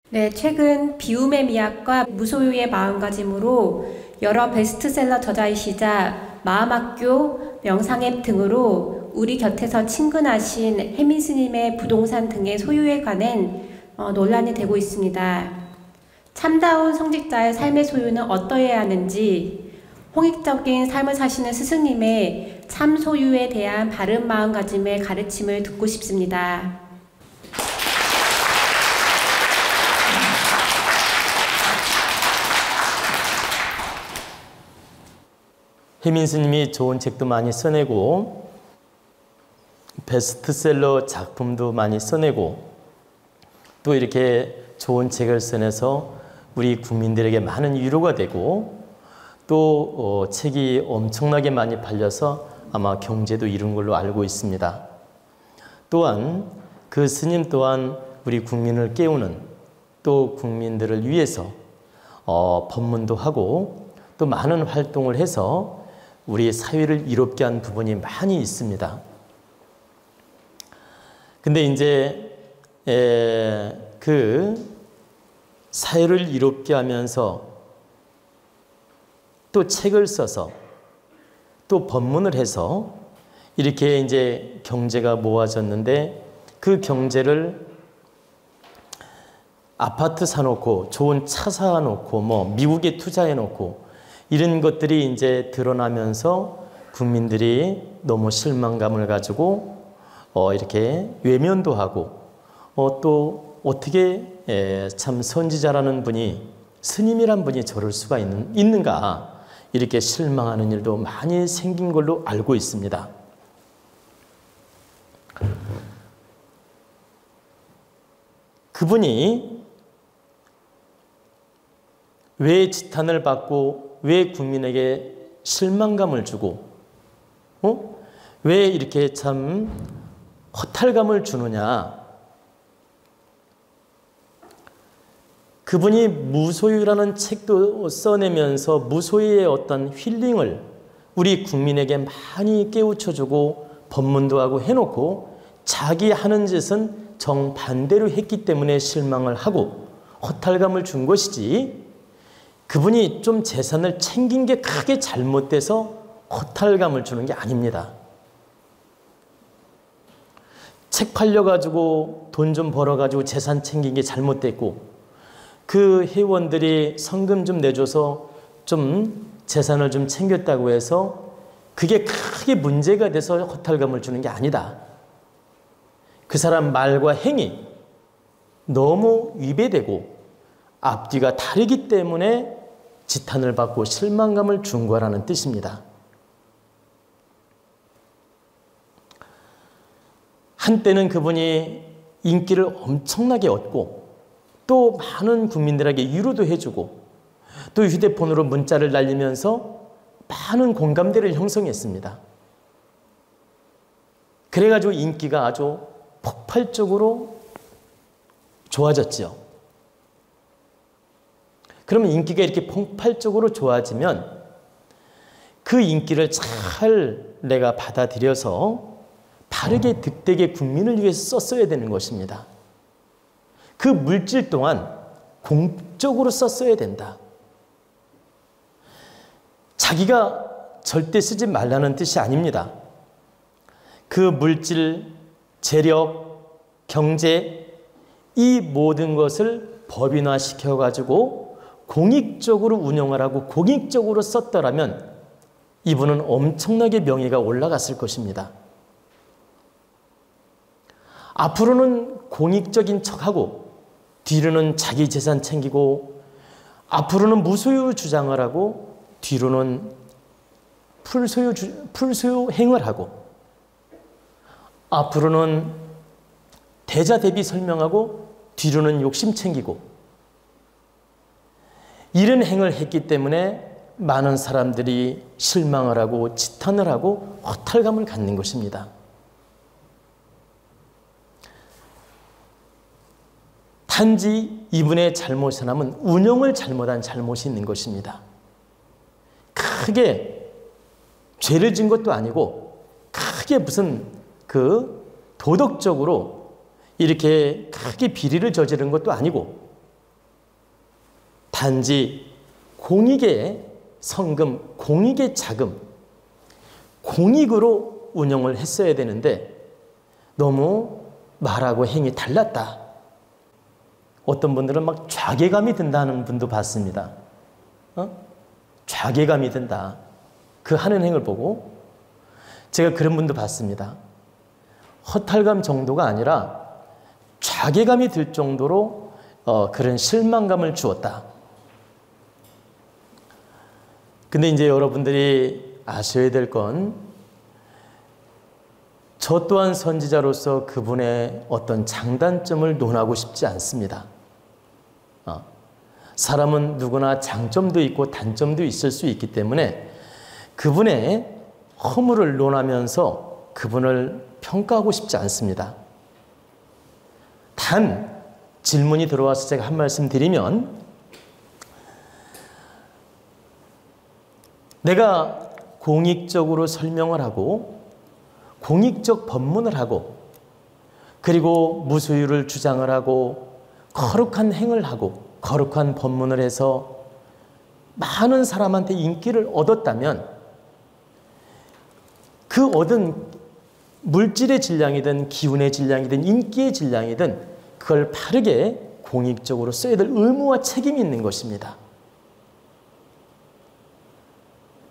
네, 최근 비움의 미학과 무소유의 마음가짐으로 여러 베스트셀러 저자이시자 마음학교, 명상앱 등으로 우리 곁에서 친근하신 혜민 스님의 부동산 등의 소유에 관한 논란이 되고 있습니다. 참다운 성직자의 삶의 소유는 어떠해야 하는지, 홍익적인 삶을 사시는 스승님의 참 소유에 대한 바른 마음가짐의 가르침을 듣고 싶습니다. 혜민 스님이 좋은 책도 많이 써내고 베스트셀러 작품도 많이 써내고 또 이렇게 좋은 책을 써내서 우리 국민들에게 많은 위로가 되고 또 책이 엄청나게 많이 팔려서 아마 경제도 이룬 걸로 알고 있습니다. 또한 그 스님 또한 우리 국민을 깨우는 또 국민들을 위해서 법문도 하고 또 많은 활동을 해서 우리 사회를 이롭게 한 부분이 많이 있습니다. 근데 이제 그 사회를 이롭게 하면서 또 책을 써서 또 법문을 해서 이렇게 이제 경제가 모아졌는데 그 경제를 아파트 사놓고 좋은 차 사놓고 뭐 미국에 투자해놓고 이런 것들이 이제 드러나면서 국민들이 너무 실망감을 가지고 이렇게 외면도 하고 또 어떻게 참 선지자라는 분이 스님이란 분이 저럴 수가 있는가 이렇게 실망하는 일도 많이 생긴 걸로 알고 있습니다. 그분이 왜 지탄을 받고 왜 국민에게 실망감을 주고 왜 이렇게 참 허탈감을 주느냐. 그분이 무소유라는 책도 써내면서 무소유의 어떤 힐링을 우리 국민에게 많이 깨우쳐주고 법문도 하고 해놓고 자기 하는 짓은 정반대로 했기 때문에 실망을 하고 허탈감을 준 것이지 그분이 좀 재산을 챙긴 게 크게 잘못돼서 허탈감을 주는 게 아닙니다. 책 팔려가지고 돈 좀 벌어가지고 재산 챙긴 게 잘못됐고 그 회원들이 성금 좀 내줘서 좀 재산을 좀 챙겼다고 해서 그게 크게 문제가 돼서 허탈감을 주는 게 아니다. 그 사람 말과 행위 너무 위배되고 앞뒤가 다르기 때문에 지탄을 받고 실망감을 준 거라는 뜻입니다. 한때는 그분이 인기를 엄청나게 얻고 또 많은 국민들에게 위로도 해주고 또 휴대폰으로 문자를 날리면서 많은 공감대를 형성했습니다. 그래가지고 인기가 아주 폭발적으로 좋아졌죠. 그러면 인기가 이렇게 폭발적으로 좋아지면 그 인기를 잘 내가 받아들여서 바르게 득되게 국민을 위해서 썼어야 되는 것입니다. 그 물질 또한 공적으로 썼어야 된다. 자기가 절대 쓰지 말라는 뜻이 아닙니다. 그 물질, 재력, 경제 이 모든 것을 법인화시켜가지고 공익적으로 운영하라고 공익적으로 썼더라면 이분은 엄청나게 명예가 올라갔을 것입니다. 앞으로는 공익적인 척하고 뒤로는 자기 재산 챙기고 앞으로는 무소유 주장을 하고 뒤로는 풀소유 행을 하고 앞으로는 대자대비 설명하고 뒤로는 욕심 챙기고 이런 행을 했기 때문에 많은 사람들이 실망을 하고 지탄을 하고 허탈감을 갖는 것입니다. 단지 이분의 잘못 하나면 운영을 잘못한 잘못이 있는 것입니다. 크게 죄를 진 것도 아니고 크게 무슨 그 도덕적으로 이렇게 크게 비리를 저지른 것도 아니고 단지 공익의 성금, 공익의 자금, 공익으로 운영을 했어야 되는데 너무 말하고 행이 달랐다. 어떤 분들은 막 좌괴감이 든다는 분도 봤습니다. 좌괴감이 든다. 그 하는 행을 보고 제가 그런 분도 봤습니다. 허탈감 정도가 아니라 좌괴감이 들 정도로 그런 실망감을 주었다. 근데 이제 여러분들이 아셔야 될 건 저 또한 선지자로서 그분의 어떤 장단점을 논하고 싶지 않습니다. 사람은 누구나 장점도 있고 단점도 있을 수 있기 때문에 그분의 허물을 논하면서 그분을 평가하고 싶지 않습니다. 단 질문이 들어와서 제가 한 말씀 드리면 내가 공익적으로 설명을 하고 공익적 법문을 하고 그리고 무소유를 주장을 하고 거룩한 행을 하고 거룩한 법문을 해서 많은 사람한테 인기를 얻었다면 그 얻은 물질의 질량이든 기운의 질량이든 인기의 질량이든 그걸 바르게 공익적으로 써야 될 의무와 책임이 있는 것입니다.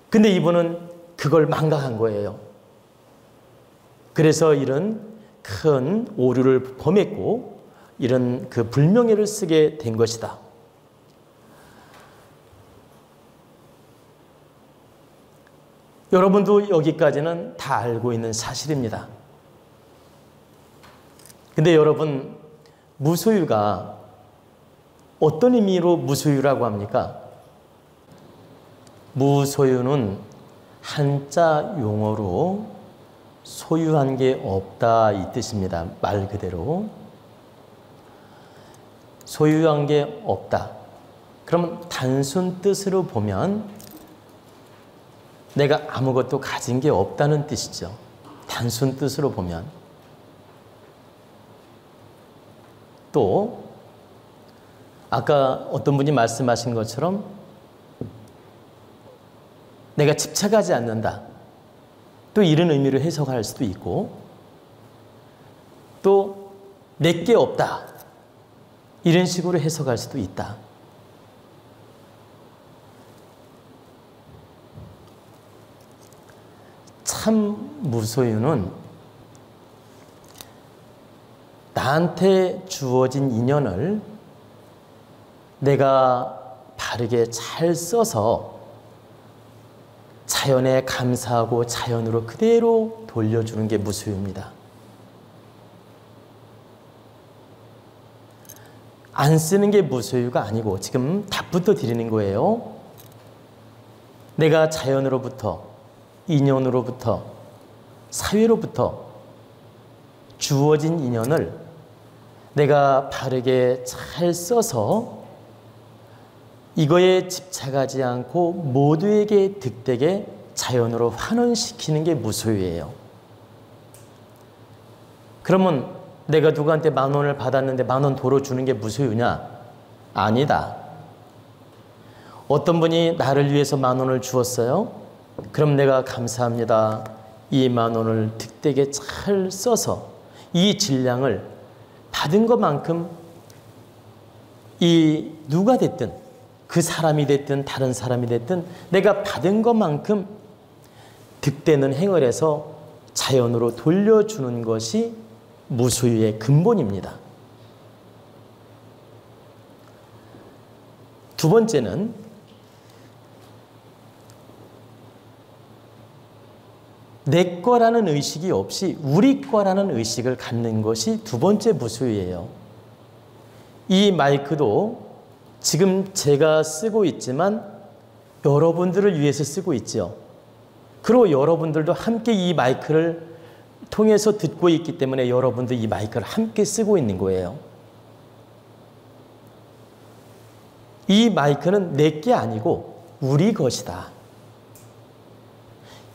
근데 이분은 그걸 망각한 거예요. 그래서 이런 큰 오류를 범했고 이런 그 불명예를 쓰게 된 것이다. 여러분도 여기까지는 다 알고 있는 사실입니다. 근데 여러분, 무소유가 어떤 의미로 무소유라고 합니까? 무소유는 한자 용어로 소유한 게 없다 이 뜻입니다. 말 그대로. 소유한 게 없다. 그러면 단순 뜻으로 보면 내가 아무것도 가진 게 없다는 뜻이죠. 단순 뜻으로 보면. 또 아까 어떤 분이 말씀하신 것처럼 내가 집착하지 않는다. 또 이런 의미로 해석할 수도 있고 또 내게 없다. 이런 식으로 해석할 수도 있다. 참 무소유는 나한테 주어진 인연을 내가 바르게 잘 써서 자연에 감사하고 자연으로 그대로 돌려주는 게 무소유입니다. 안 쓰는 게 무소유가 아니고 지금 답부터 드리는 거예요. 내가 자연으로부터, 인연으로부터, 사회로부터 주어진 인연을 내가 바르게 잘 써서 이거에 집착하지 않고 모두에게 득되게 자연으로 환원시키는 게 무소유예요. 그러면 내가 누구한테 10,000원을 받았는데 10,000원 도로 주는 게 무소유냐? 아니다. 어떤 분이 나를 위해서 10,000원을 주었어요. 그럼 내가 감사합니다. 이 10,000원을 득되게 잘 써서 이 질량을 받은 것만큼 이 누가 됐든 그 사람이 됐든 다른 사람이 됐든 내가 받은 것만큼 득되는 행을 해서 자연으로 돌려주는 것이 무소유의 근본입니다. 두 번째는 내 거라는 의식이 없이 우리 거라는 의식을 갖는 것이 두 번째 무소유예요. 이 마이크도 지금 제가 쓰고 있지만 여러분들을 위해서 쓰고 있죠. 그리고 여러분들도 함께 이 마이크를 통해서 듣고 있기 때문에 여러분도 이 마이크를 함께 쓰고 있는 거예요. 이 마이크는 내게 아니고 우리 것이다.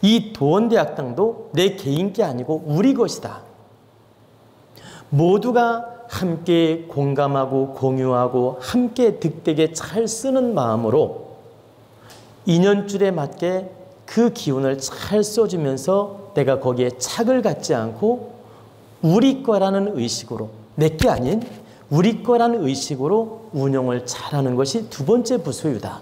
이 도원대학당도 내 개인 게 아니고 우리 것이다. 모두가 함께 공감하고 공유하고 함께 득되게 잘 쓰는 마음으로 인연줄에 맞게 그 기운을 잘 써주면서 내가 거기에 착을 갖지 않고 우리 거라는 의식으로, 내게 아닌 우리 거라는 의식으로 운영을 잘하는 것이 두 번째 부소유다.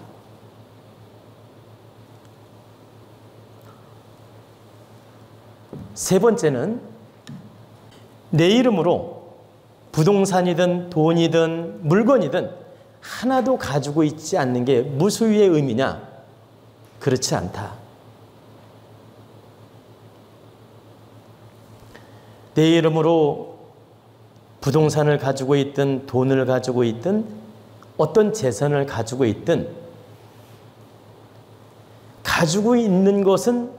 세 번째는 내 이름으로 부동산이든 돈이든 물건이든 하나도 가지고 있지 않는 게 무소유의 의미냐? 그렇지 않다. 내 이름으로 부동산을 가지고 있든 돈을 가지고 있든 어떤 재산을 가지고 있든 가지고 있는 것은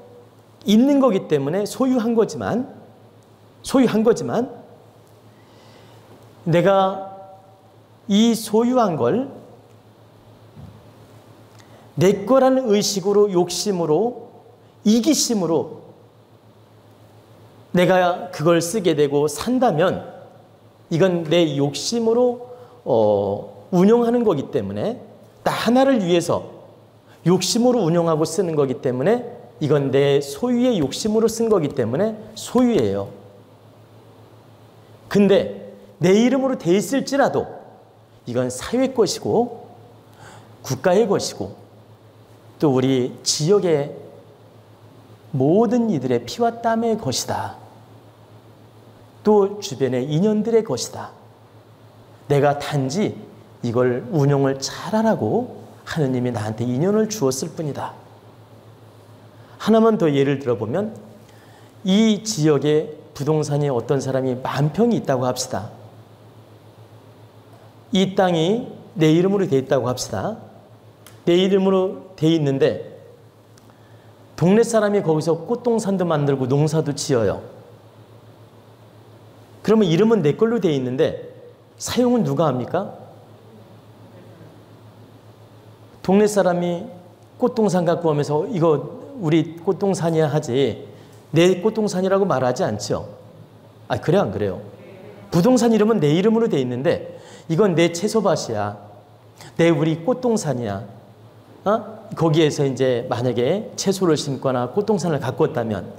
있는 거기 때문에 소유한 거지만 내가 이 소유한 걸 내 거라는 의식으로, 욕심으로, 이기심으로 내가 그걸 쓰게 되고 산다면 이건 내 욕심으로 운영하는 거기 때문에, 나 하나를 위해서 욕심으로 운영하고 쓰는 거기 때문에 이건 내 소유의 욕심으로 쓴 거기 때문에 소유예요. 근데 내 이름으로 돼 있을지라도 이건 사회 것이고 국가의 것이고 또 우리 지역의 모든 이들의 피와 땀의 것이다. 또 주변의 인연들의 것이다. 내가 단지 이걸 운영을 잘하라고 하느님이 나한테 인연을 주었을 뿐이다. 하나만 더 예를 들어보면 이 지역에 부동산이 어떤 사람이 10,000평이 있다고 합시다. 이 땅이 내 이름으로 돼 있다고 합시다. 내 이름으로 돼 있는데 동네 사람이 거기서 꽃동산도 만들고 농사도 지어요. 그러면 이름은 내 걸로 돼 있는데 사용은 누가 합니까? 동네 사람이 꽃동산 갖고 오면서 이거 우리 꽃동산이야 하지 내 꽃동산이라고 말하지 않죠. 그래 안 그래요? 부동산 이름은 내 이름으로 돼 있는데 이건 내 채소밭이야. 내 우리 꽃동산이야. 거기에서 이제 만약에 채소를 심거나 꽃동산을 갖고 왔다면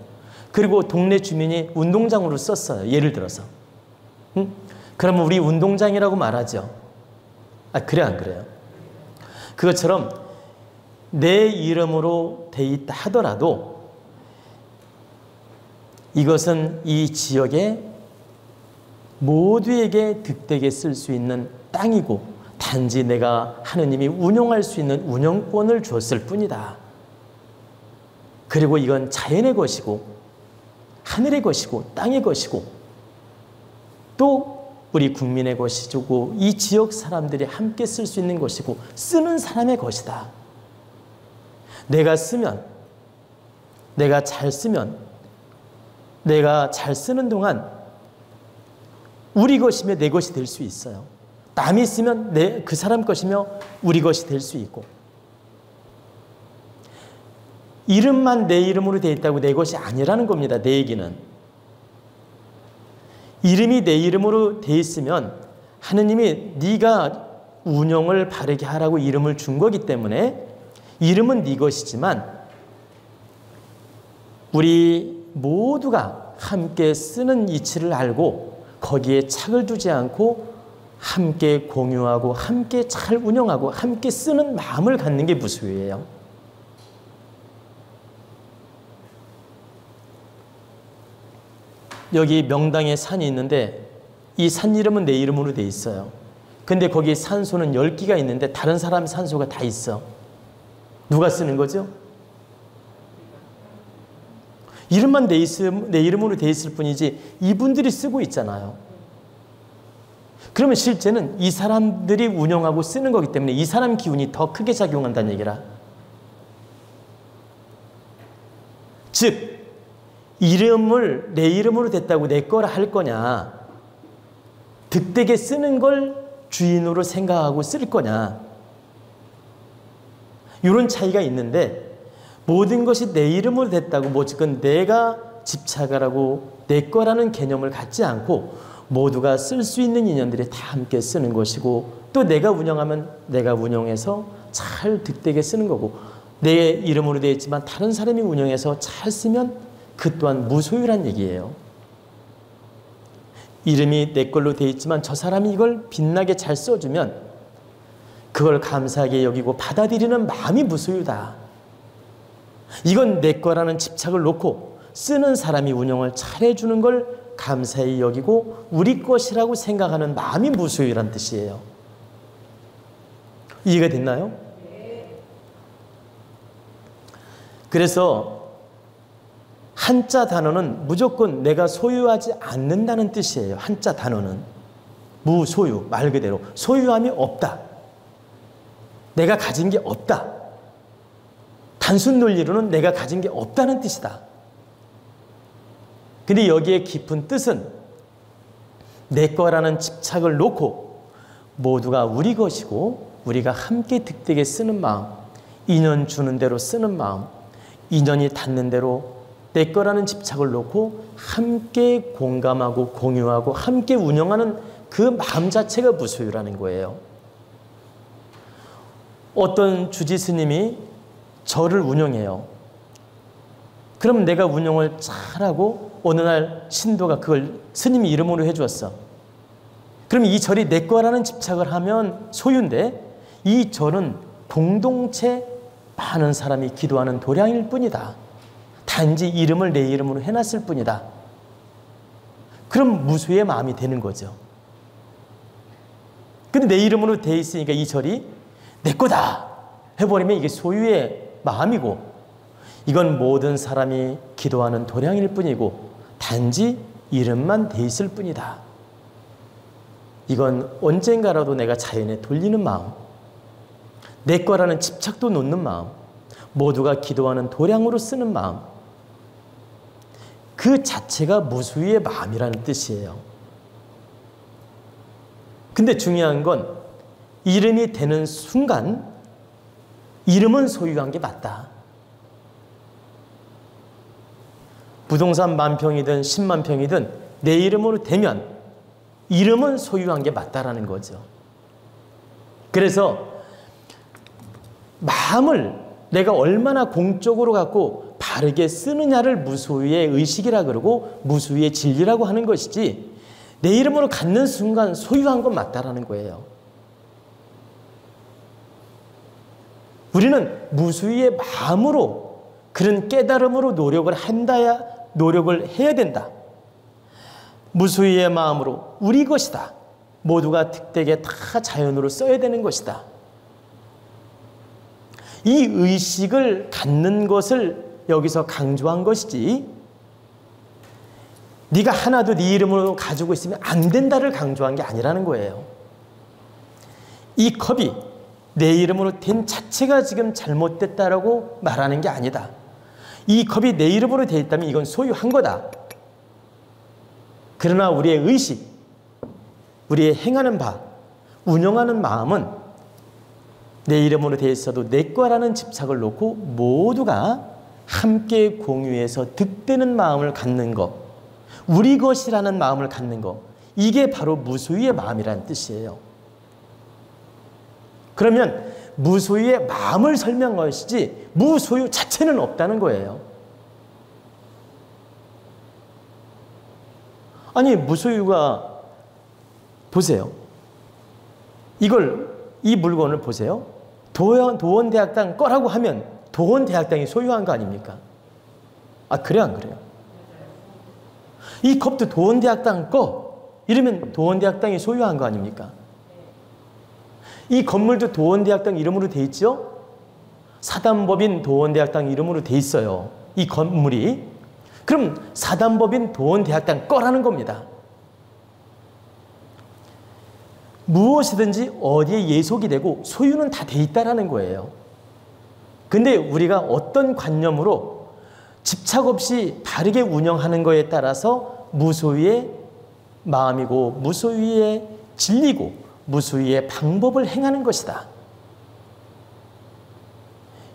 그리고 동네 주민이 운동장으로 썼어요. 예를 들어서. 그러면 우리 운동장이라고 말하죠. 그래 안 그래요? 그것처럼 내 이름으로 돼 있다 하더라도 이것은 이 지역의 모두에게 득되게 쓸 수 있는 땅이고 단지 내가 하느님이 운영할 수 있는 운영권을 줬을 뿐이다. 그리고 이건 자연의 것이고 하늘의 것이고 땅의 것이고 또 우리 국민의 것이고 이 지역 사람들이 함께 쓸 수 있는 것이고 쓰는 사람의 것이다. 내가 쓰면, 내가 잘 쓰면, 내가 잘 쓰는 동안 우리 것이며 내 것이 될 수 있어요. 남이 쓰면 그 사람 것이며 우리 것이 될 수 있고 이름만 내 이름으로 되어 있다고 내 것이 아니라는 겁니다. 내 얘기는. 이름이 내 이름으로 되어 있으면 하느님이 네가 운영을 바르게 하라고 이름을 준 거기 때문에 이름은 네 것이지만 우리 모두가 함께 쓰는 이치를 알고 거기에 착을 두지 않고 함께 공유하고 함께 잘 운영하고 함께 쓰는 마음을 갖는 게 무소유예요. 여기 명당에 산이 있는데 이 산 이름은 내 이름으로 돼 있어요. 근데 거기 산소는 10기가 있는데 다른 사람 산소가 다 있어. 누가 쓰는 거죠? 이름만 내 이름으로 돼 있을 뿐이지 이분들이 쓰고 있잖아요. 그러면 실제는 이 사람들이 운영하고 쓰는 거기 때문에 이 사람 기운이 더 크게 작용한다는 얘기라. 즉 이름을 내 이름으로 됐다고 내 거라 할 거냐, 득되게 쓰는 걸 주인으로 생각하고 쓸 거냐, 이런 차이가 있는데 모든 것이 내 이름으로 됐다고 무조건 내가 집착을 하고 내 거라는 개념을 갖지 않고 모두가 쓸 수 있는 인연들이 다 함께 쓰는 것이고, 또 내가 운영하면 내가 운영해서 잘 득되게 쓰는 거고, 내 이름으로 되어 있지만 다른 사람이 운영해서 잘 쓰면 그 또한 무소유란 얘기예요. 이름이 내 걸로 되어 있지만 저 사람이 이걸 빛나게 잘 써주면 그걸 감사하게 여기고 받아들이는 마음이 무소유다. 이건 내 거라는 집착을 놓고 쓰는 사람이 운영을 잘해주는 걸 감사히 여기고 우리 것이라고 생각하는 마음이 무소유란 뜻이에요. 이해가 됐나요? 그래서 한자 단어는 무조건 내가 소유하지 않는다는 뜻이에요. 한자 단어는 무소유, 말 그대로 소유함이 없다. 내가 가진 게 없다. 단순 논리로는 내가 가진 게 없다는 뜻이다. 근데 여기에 깊은 뜻은 내 거라는 집착을 놓고 모두가 우리 것이고 우리가 함께 득되게 쓰는 마음, 인연 주는 대로 쓰는 마음, 인연이 닿는 대로 내 거라는 집착을 놓고 함께 공감하고 공유하고 함께 운영하는 그 마음 자체가 무소유라는 거예요. 어떤 주지 스님이 절을 운영해요. 그럼 내가 운영을 잘하고 어느 날 신도가 그걸 스님이 이름으로 해주었어. 그럼 이 절이 내 거라는 집착을 하면 소유인데 이 절은 공동체 많은 사람이 기도하는 도량일 뿐이다. 단지 이름을 내 이름으로 해놨을 뿐이다. 그럼 무소유의 마음이 되는 거죠. 근데 내 이름으로 돼 있으니까 이 절이 내 거다 해버리면 이게 소유의 마음이고 이건 모든 사람이 기도하는 도량일 뿐이고 단지 이름만 돼 있을 뿐이다. 이건 언젠가라도 내가 자연에 돌리는 마음, 내 거라는 집착도 놓는 마음, 모두가 기도하는 도량으로 쓰는 마음, 그 자체가 무소유의 마음이라는 뜻이에요. 근데 중요한 건 이름이 되는 순간 이름은 소유한 게 맞다. 부동산 10,000평이든 10만 평이든 내 이름으로 되면 이름은 소유한 게 맞다라는 거죠. 그래서 마음을 내가 얼마나 공적으로 갖고 바르게 쓰느냐를 무소유의 의식이라 그러고 무소유의 진리라고 하는 것이지 내 이름으로 갖는 순간 소유한 건 맞다라는 거예요. 우리는 무소유의 마음으로 그런 깨달음으로 노력을 해야 된다. 무소유의 마음으로 우리 것이다. 모두가 득되게 다 자연으로 써야 되는 것이다. 이 의식을 갖는 것을 여기서 강조한 것이지 네가 하나도 네 이름으로 가지고 있으면 안 된다를 강조한 게 아니라는 거예요. 이 컵이 내 이름으로 된 자체가 지금 잘못됐다라고 말하는 게 아니다. 이 컵이 내 이름으로 되어 있다면 이건 소유한 거다. 그러나 우리의 의식, 우리의 행하는 바, 운영하는 마음은 내 이름으로 되어 있어도 내 거라는 집착을 놓고 모두가 함께 공유해서 득되는 마음을 갖는 것, 우리 것이라는 마음을 갖는 것, 이게 바로 무소유의 마음이라는 뜻이에요. 그러면 무소유의 마음을 설명한 것이지 무소유 자체는 없다는 거예요. 아니 무소유가 보세요. 이 물건을 보세요. 도원대학당 거라고 하면 도원대학당이 소유한 거 아닙니까? 아 그래요 안 그래요? 이 컵도 도원대학당 거 이러면 도원대학당이 소유한 거 아닙니까? 이 건물도 도원대학당 이름으로 돼 있죠? 사단법인 도원대학당 이름으로 돼 있어요. 이 건물이. 그럼 사단법인 도원대학당 거라는 겁니다. 무엇이든지 어디에 예속이 되고 소유는 다 돼 있다라는 거예요. 근데 우리가 어떤 관념으로 집착 없이 바르게 운영하는 거에 따라서 무소유의 마음이고 무소유의 진리고 무소유의 방법을 행하는 것이다.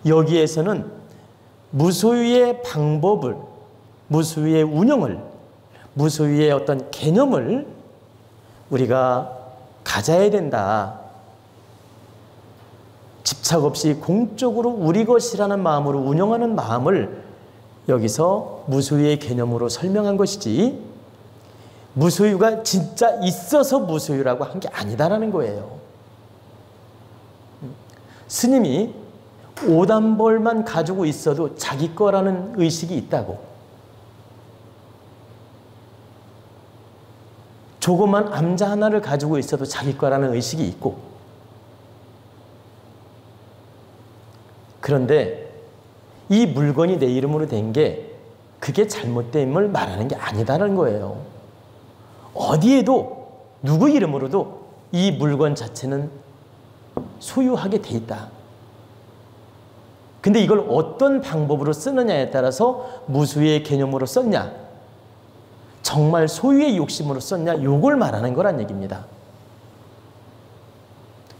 여기에서는 무소유의 방법을, 무소유의 운영을, 무소유의 어떤 개념을 우리가 가져야 된다. 집착 없이 공적으로 우리 것이라는 마음으로 운영하는 마음을 여기서 무소유의 개념으로 설명한 것이지, 무소유가 진짜 있어서 무소유라고 한 게 아니다라는 거예요. 스님이 오단벌만 가지고 있어도 자기 거라는 의식이 있다고, 조그만 암자 하나를 가지고 있어도 자기 거라는 의식이 있고, 그런데 이 물건이 내 이름으로 된 게 그게 잘못됨을 말하는 게 아니다라는 거예요. 어디에도 누구 이름으로도 이 물건 자체는 소유하게 돼 있다. 근데 이걸 어떤 방법으로 쓰느냐에 따라서 무소유의 개념으로 썼냐, 정말 소유의 욕심으로 썼냐, 요걸 말하는 거란 얘기입니다.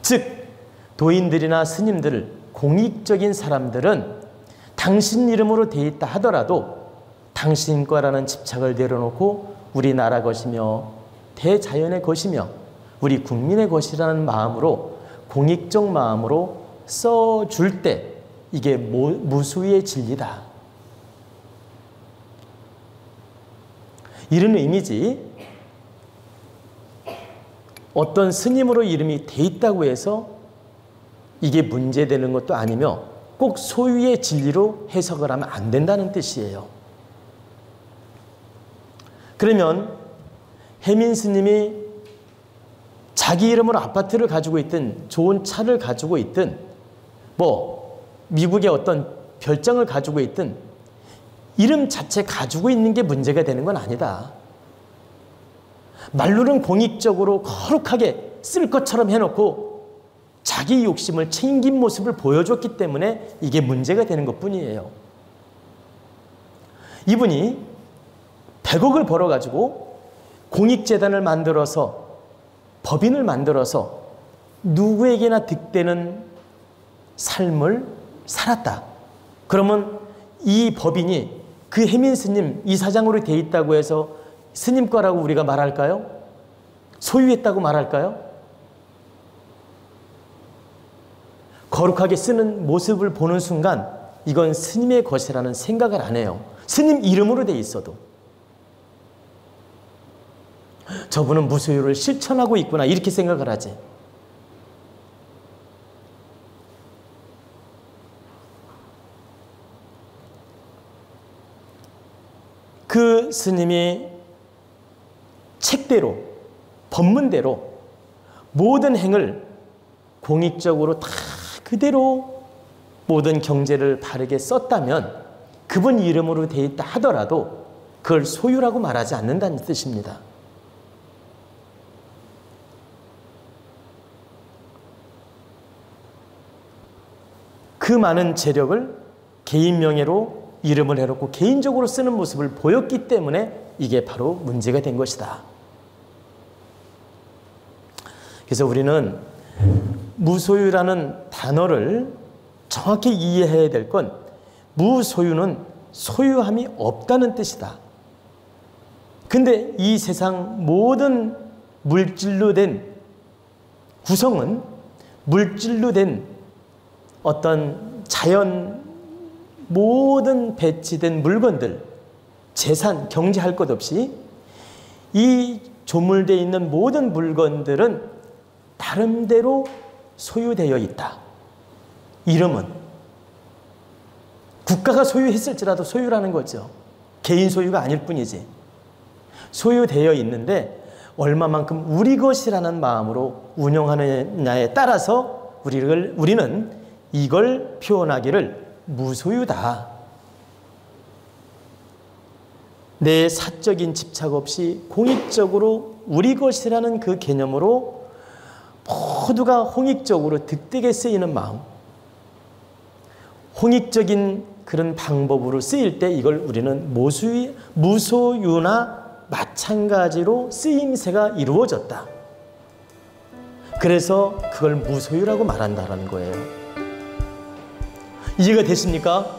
즉 도인들이나 스님들, 공익적인 사람들은 당신 이름으로 돼 있다 하더라도 당신 거라는 집착을 내려놓고 우리나라 것이며 대자연의 것이며 우리 국민의 것이라는 마음으로, 공익적 마음으로 써줄 때 이게 무소유의 진리다. 이런 의미지, 어떤 스님으로 이름이 돼 있다고 해서 이게 문제되는 것도 아니며 꼭 소유의 진리로 해석을 하면 안 된다는 뜻이에요. 그러면 혜민 스님이 자기 이름으로 아파트를 가지고 있든 좋은 차를 가지고 있든 뭐 미국의 어떤 별장을 가지고 있든 이름 자체 가지고 있는 게 문제가 되는 건 아니다. 말로는 공익적으로 거룩하게 쓸 것처럼 해놓고 자기 욕심을 챙긴 모습을 보여줬기 때문에 이게 문제가 되는 것뿐이에요. 이분이 100억을 벌어가지고 공익재단을 만들어서, 법인을 만들어서 누구에게나 득되는 삶을 살았다. 그러면 이 법인이 그 혜민 스님 이사장으로 돼 있다고 해서 스님 거라고 우리가 말할까요? 소유했다고 말할까요? 거룩하게 쓰는 모습을 보는 순간 이건 스님의 것이라는 생각을 안 해요. 스님 이름으로 돼 있어도. 저분은 무소유를 실천하고 있구나, 이렇게 생각을 하지. 그 스님이 책대로, 법문대로 모든 행을 공익적으로 다 그대로 모든 경제를 바르게 썼다면 그분 이름으로 돼 있다 하더라도 그걸 소유라고 말하지 않는다는 뜻입니다. 그 많은 재력을 개인 명예로 이름을 해놓고 개인적으로 쓰는 모습을 보였기 때문에 이게 바로 문제가 된 것이다. 그래서 우리는 무소유라는 단어를 정확히 이해해야 될 건, 무소유는 소유함이 없다는 뜻이다. 근데 이 세상 모든 물질로 된 구성은, 물질로 된 어떤 자연 모든 배치된 물건들, 재산, 경제할 것 없이 이 조물되어 있는 모든 물건들은 나름대로 소유되어 있다. 이름은 국가가 소유했을지라도 소유라는 거죠. 개인 소유가 아닐 뿐이지. 소유되어 있는데 얼마만큼 우리 것이라는 마음으로 운영하느냐에 따라서 우리는 이걸 표현하기를 무소유다. 내 사적인 집착 없이 공익적으로 우리 것이라는 그 개념으로 모두가 홍익적으로 득되게 쓰이는 마음, 홍익적인 그런 방법으로 쓰일 때 이걸 우리는 무소유나 마찬가지로 쓰임새가 이루어졌다. 그래서 그걸 무소유라고 말한다는 거예요. 이해가 됐습니까?